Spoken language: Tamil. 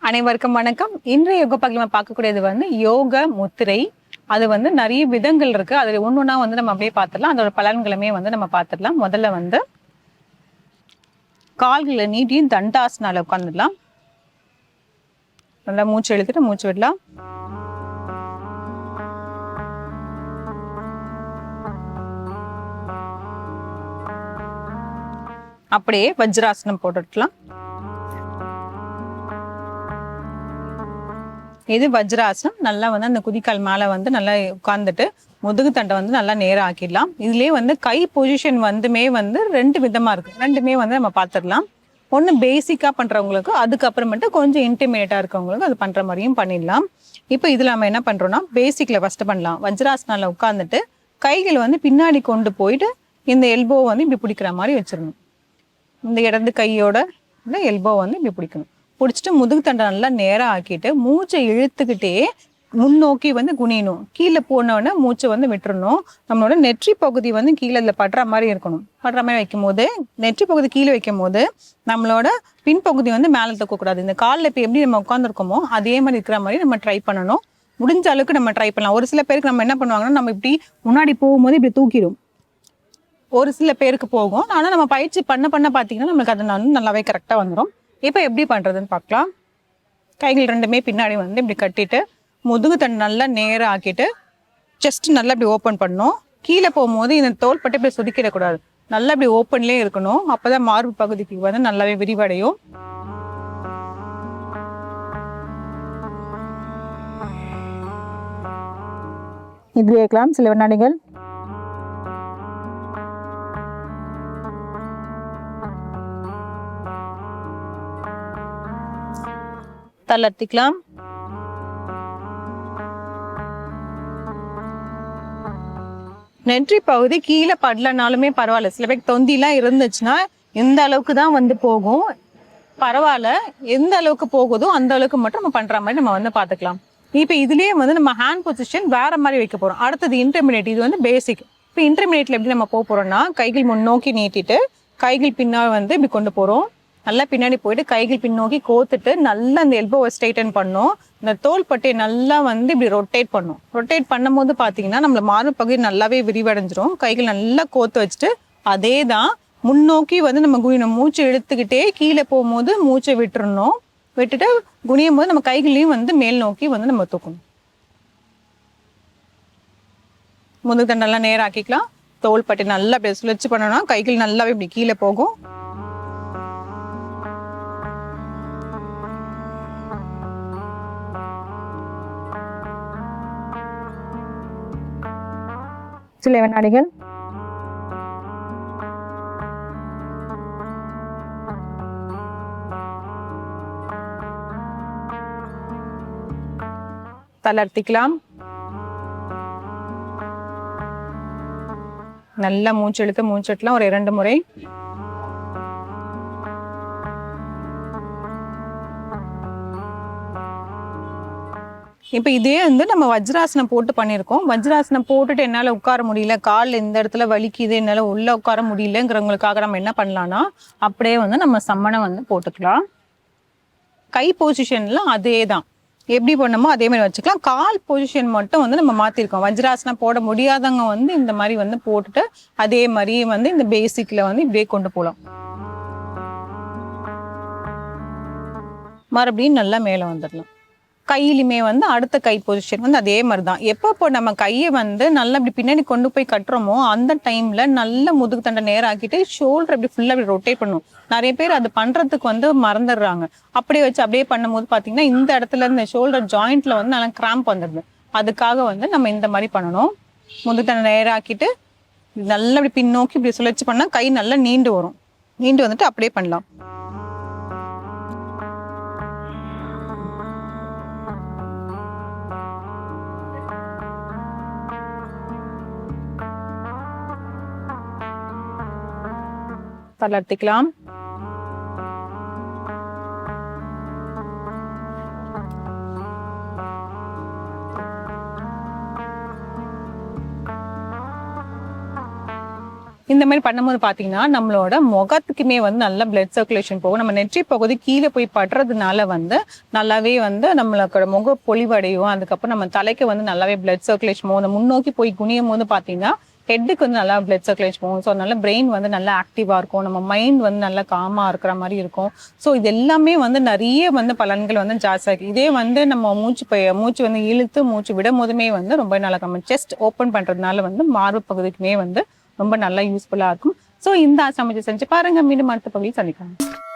அனைவருக்கும் வணக்கம். இன்றைய யோக பகுதியில் நம்ம பார்க்கக்கூடியது யோக முத்திரை. அது நிறைய விதங்கள் இருக்கு. அதுல ஒன்னொன்னா நம்ம அப்படியே பார்த்துடலாம். அதோட பலன்களுமே நம்ம பார்த்துடலாம். முதல்ல கால்களை நீட்டி தண்டாசனால உட்காந்துடலாம். நல்லா மூச்சு இழுத்துட்டு மூச்சு விடலாம். அப்படியே வஜ்ராசனம் போட்டுக்கலாம். இது வஜ்ராசனம். நல்லா அந்த குதிக்கால் மேல நல்லா உட்கார்ந்துட்டு முதுகு தண்டை நல்லா நேரம் ஆக்கிடலாம். இதுலயே கை பொசிஷன் ரெண்டு விதமா இருக்கு. ரெண்டுமே நம்ம பார்த்துடலாம். ஒன்று பேசிக்கா பண்றவங்களுக்கு, அதுக்கப்புறமேட்டு கொஞ்சம் இன்டிமேட்டா இருக்கவங்களுக்கு அது பண்ற மாதிரியும் பண்ணிடலாம். இப்போ இதுல நம்ம என்ன பண்றோம்னா பேசிக்ல ஃபர்ஸ்ட் பண்ணலாம். வஜ்ராசனால உட்கார்ந்துட்டு கைகள் பின்னாடி கொண்டு போயிட்டு இந்த எல்போ இப்படி பிடிக்கிற மாதிரி வச்சிடணும். இந்த இடது கையோட இந்த எல்போ இப்படி பிடிக்கணும். பிடிச்சிட்டு முதுகு தண்டை நல்லா நேரம் ஆக்கிட்டு மூச்சை இழுத்துக்கிட்டே முன்னோக்கி குனியணும். கீழே போனோடனே மூச்சை விட்டுறணும். நம்மளோட நெற்றி பகுதி கீழே அதில் படுற மாதிரி இருக்கணும். படுற மாதிரி வைக்கும் போது நெற்றி பகுதி கீழே வைக்கும் போது நம்மளோட பின்பகுதி மேலே தூக்கக்கூடாது. இந்த காலில் இப்போ எப்படி நம்ம உட்காந்துருக்கோமோ அதே மாதிரி இருக்கிற மாதிரி நம்ம ட்ரை பண்ணணும். முடிஞ்ச அளவுக்கு நம்ம ட்ரை பண்ணலாம். ஒரு சில பேருக்கு நம்ம என்ன பண்ணுவாங்கன்னா, நம்ம இப்படி முன்னாடி போகும்போது இப்படி தூக்கிடும். ஒரு சில பேருக்கு போகும். ஆனால் நம்ம பயிற்சி பண்ண பார்த்தீங்கன்னா நம்மளுக்கு அது நல்லாவே கரெக்டாக வந்துடும். இப்போ எப்படி பண்ணுறதுன்னு பார்க்கலாம். கைகள் ரெண்டுமே பின்னாடி இப்படி கட்டிட்டு முதுகு தண்டை நல்லா நேரம் ஆக்கிட்டு செஸ்ட் நல்லா இப்படி ஓப்பன் பண்ணணும். கீழே போகும்போது இந்த தோல் பட்டு இப்படி சுதிக்கிடக்கூடாது. நல்லா இப்படி ஓப்பன்லேயே இருக்கணும். அப்போதான் மார்பு பகுதிக்கு நல்லாவே விரிவடையும். இது வைக்கலாம் சில வினாடிகள். தளர்த்திக்கலாம். நெற்றி பகுதி கீழே படலனாலுமே பரவாயில்ல. சில பேருக்கு தொந்திலாம் இருந்துச்சுன்னா எந்த அளவுக்கு தான் போகும், பரவாயில்ல. எந்த அளவுக்கு போகுதோ அந்த அளவுக்கு மட்டும் நம்ம பண்ற மாதிரி நம்ம பார்த்துக்கலாம். இப்போ இதுலயே நம்ம ஹேண்ட் பொசிஷன் வேற மாதிரி வைக்க போறோம். அடுத்தது இன்டர்மீடியட். இது பேசிக். இப்போ இன்டர்மீடியட்ல எப்படி நம்ம போறோம்னா, கைகள் முன்னோக்கி நீட்டிட்டு கைகள் பின்னால் இப்படி கொண்டு போறோம். நல்லா பின்னாடி போயிட்டு கைகள் பின்னோக்கி கோத்துட்டு நல்லா அந்த எல்போவை ஸ்ட்ரைட்டன் பண்ணும். இந்த தோல் பட்டையை நல்லா இப்படி ரொட்டேட் பண்ணும். ரொட்டேட் பண்ணும் போது பார்த்தீங்கன்னா நம்மள மார்பு பகுதி நல்லாவே விரிவடைஞ்சிரும். கைகள் நல்லா கோத்து வச்சுட்டு அதே தான் முன்னோக்கி நம்ம குனியணும். மூச்சை இழுத்துக்கிட்டே கீழே போகும்போது மூச்சை விட்டுறணும். விட்டுட்டு குனியும் போது நம்ம கைகளையும் மேல் நோக்கி நம்ம தூக்கணும். முதுகு தண்டை நல்லா நேரம் ஆக்கிக்கலாம். தோல் பட்டை நல்லா அப்படி சுழற்சி பண்ணோம்னா கைகள் நல்லாவே இப்படி கீழே போகும். சில வினாடிகள். தளர்த்திக்கலாம். நல்லா மூச்சு இழுத்து மூச்சு விடலாம். ஒரு 2 முறை. இப்போ இதே நம்ம வஜ்ராசனம் போட்டு பண்ணியிருக்கோம். வஜ்ராசனம் போட்டுட்டு என்னால் உட்கார முடியல, காலில் இந்த இடத்துல வலிக்குது, என்னால் உள்ள உட்கார முடியலங்கிறவங்களுக்காக நம்ம என்ன பண்ணலாம்னா, அப்படியே நம்ம சம்மணம் போட்டுக்கலாம். கை பொசிஷன்ல அதே தான் எப்படி பண்ணமோ அதே மாதிரி வச்சுக்கலாம். கால் பொசிஷன் மட்டும் நம்ம மாற்றிருக்கோம். வஜ்ராசனம் போட முடியாதவங்க இந்த மாதிரி போட்டுட்டு அதே மாதிரி இந்த பேசிக்ல இப்படியே கொண்டு போகலாம். மறுபடியும் நல்லா மேலே வந்துடலாம். கையிலுமே அடுத்த கை பொசிஷன் அதே மாதிரி தான். எப்போ நம்ம கையை நல்லா இப்படி பின்னாடி கொண்டு போய் கட்டுறோமோ அந்த டைம்ல நல்ல முதுகு தண்டை நேரம் ஆக்கிட்டு ஷோல்டர் இப்படி ஃபுல்லா இப்படி ரொட்டேட் பண்ணும். நிறைய பேர் அது பண்றதுக்கு மறந்துடுறாங்க. அப்படியே வச்சு அப்படியே பண்ணும்போது பாத்தீங்கன்னா இந்த இடத்துல இந்த ஷோல்டர் ஜாயிண்ட்ல நல்லா கிராம்ப் வந்துடுது. அதுக்காக நம்ம இந்த மாதிரி பண்ணணும். முதுகு தண்டை நேரம் ஆக்கிட்டு நல்லா இப்படி பின்னோக்கி இப்படி சுழற்சி பண்ணா கை நல்லா நீண்டு வரும். நீண்டு வந்துட்டு அப்படியே பண்ணலாம். தளர்த்திக்கலாம். இந்த மாதிரி பண்ணும்போது பார்த்தீங்கன்னா நம்மளோட முகத்துக்குமே வந்து நல்ல பிளட் சர்க்குலேஷன் போகும். நம்ம நெற்றி பகுதி கீழே போய் படுறதுனால வந்து நல்லாவே வந்து நம்மளோட முக பொலிவடையும். அதுக்கப்புறம் நம்ம தலைக்கு வந்து நல்லாவே பிளட் சர்க்குலேஷன் போகும். முன்னோக்கி போய் குனியும் போது பார்த்தீங்கன்னா ஹெட்டுக்கு வந்து நல்லா பிளட் சர்க்குலேஷன் போகும். ஸோ அதனால பிரெயின் வந்து நல்லா ஆக்டிவாக இருக்கும். நம்ம மைண்ட் வந்து நல்லா காமாக இருக்கிற மாதிரி இருக்கும். ஸோ இது எல்லாமே வந்து நிறைய வந்து பலன்கள் வந்து ஜாஸ்தியாக இருக்குது. இதே வந்து நம்ம மூச்சு வந்து இழுத்து மூச்சு விடும் போதுமே வந்து ரொம்ப நல்லா நம்ம செஸ்ட் ஓப்பன் பண்ணுறதுனால வந்து மார்பு பகுதிக்குமே வந்து ரொம்ப நல்லா யூஸ்ஃபுல்லாக இருக்கும். ஸோ இந்த சமைச்சு செஞ்சு பாருங்க. மீண்டும் அடுத்த பகுதியில் சந்திக்கலாம்.